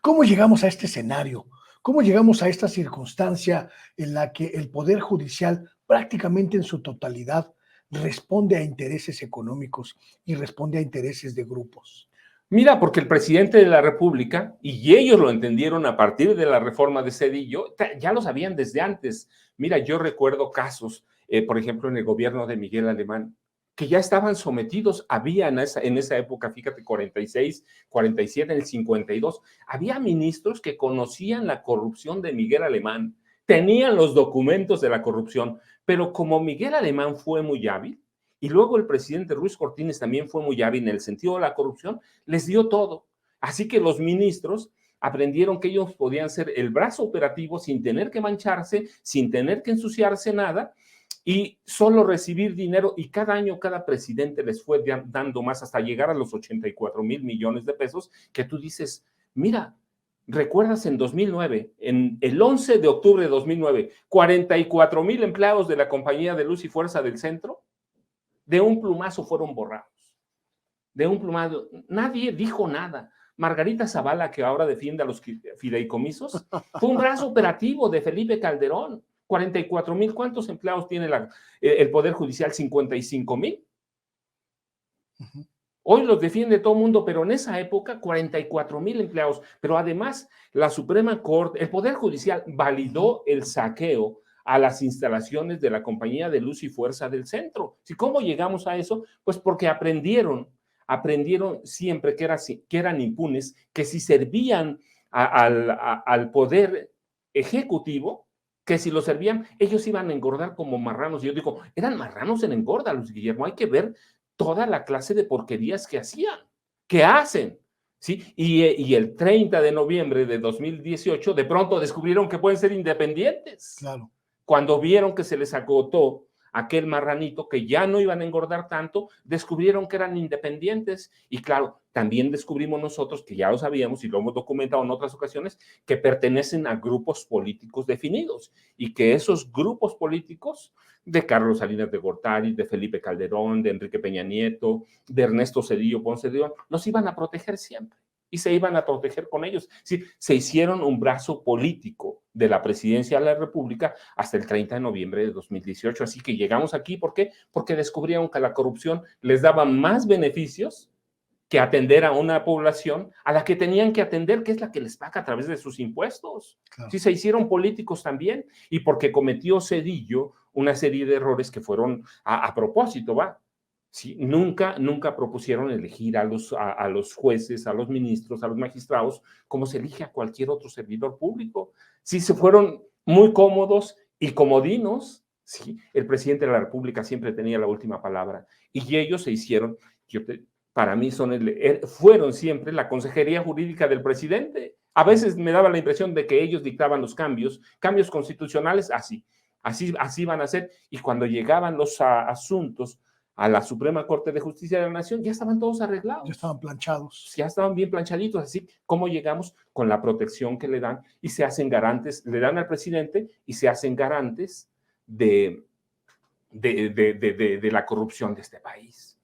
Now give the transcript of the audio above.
¿Cómo llegamos a este escenario? ¿Cómo llegamos a esta circunstancia en la que el Poder Judicial prácticamente en su totalidad responde a intereses económicos y responde a intereses de grupos? Mira, porque el presidente de la República, y ellos lo entendieron a partir de la reforma de Zedillo, ya lo sabían desde antes. Mira, yo recuerdo casos, por ejemplo, en el gobierno de Miguel Alemán, que ya estaban sometidos, había en esa época, fíjate, 46, 47, en el 52, había ministros que conocían la corrupción de Miguel Alemán, tenían los documentos de la corrupción, pero como Miguel Alemán fue muy hábil, y luego el presidente Ruiz Cortines también fue muy hábil en el sentido de la corrupción, les dio todo. Así que los ministros aprendieron que ellos podían ser el brazo operativo sin tener que mancharse, sin tener que ensuciarse nada y solo recibir dinero, y cada año cada presidente les fue dando más hasta llegar a los 84,000 millones de pesos, que tú dices, mira, ¿recuerdas en 2009, en el 11 de octubre de 2009, 44,000 empleados de la Compañía de Luz y Fuerza del Centro de un plumazo fueron borrados? De un plumazo, nadie dijo nada. Margarita Zavala, que ahora defiende a los fideicomisos, fue un brazo operativo de Felipe Calderón. 44,000, ¿cuántos empleados tiene el Poder Judicial? 55,000. Hoy los defiende todo el mundo, pero en esa época 44,000 empleados. Pero además, la Suprema Corte, el Poder Judicial validó el saqueo a las instalaciones de la Compañía de Luz y Fuerza del Centro. ¿Y cómo llegamos a eso? Pues porque aprendieron siempre que eran impunes, que si servían al Poder Ejecutivo, que si lo servían, ellos iban a engordar como marranos. Y yo digo, eran marranos en engorda, Luis Guillermo, hay que ver toda la clase de porquerías que hacían, que hacen, ¿sí? Y el 30 de noviembre de 2018, de pronto descubrieron que pueden ser independientes. Claro. Cuando vieron que se les agotó aquel marranito, que ya no iban a engordar tanto, descubrieron que eran independientes. Y claro, también descubrimos nosotros, que ya lo sabíamos y lo hemos documentado en otras ocasiones, que pertenecen a grupos políticos definidos y que esos grupos políticos de Carlos Salinas de Gortari, de Felipe Calderón, de Enrique Peña Nieto, de Ernesto Zedillo Ponce de León, los iban a proteger siempre y se iban a proteger con ellos. Sí, se hicieron un brazo político de la presidencia de la República hasta el 30 de noviembre de 2018. Así que llegamos aquí, ¿por qué? Porque descubrieron que la corrupción les daba más beneficios que atender a una población a la que tenían que atender, que es la que les paga a través de sus impuestos. Claro. Sí, se hicieron políticos también, y porque cometió Zedillo una serie de errores que fueron a propósito, ¿va? Sí, nunca propusieron elegir a los jueces, a los ministros, a los magistrados, como se elige a cualquier otro servidor público. Sí, se fueron muy cómodos y comodinos. Sí, el presidente de la República siempre tenía la última palabra, y ellos se hicieron, para mí fueron siempre la consejería jurídica del presidente. A veces me daba la impresión de que ellos dictaban los cambios constitucionales, así van a ser, y cuando llegaban los asuntos a la Suprema Corte de Justicia de la Nación, ya estaban todos arreglados. Ya estaban planchados. Ya estaban bien planchaditos, así como llegamos con la protección que le dan y se hacen garantes, le dan al presidente y se hacen garantes de la corrupción de este país.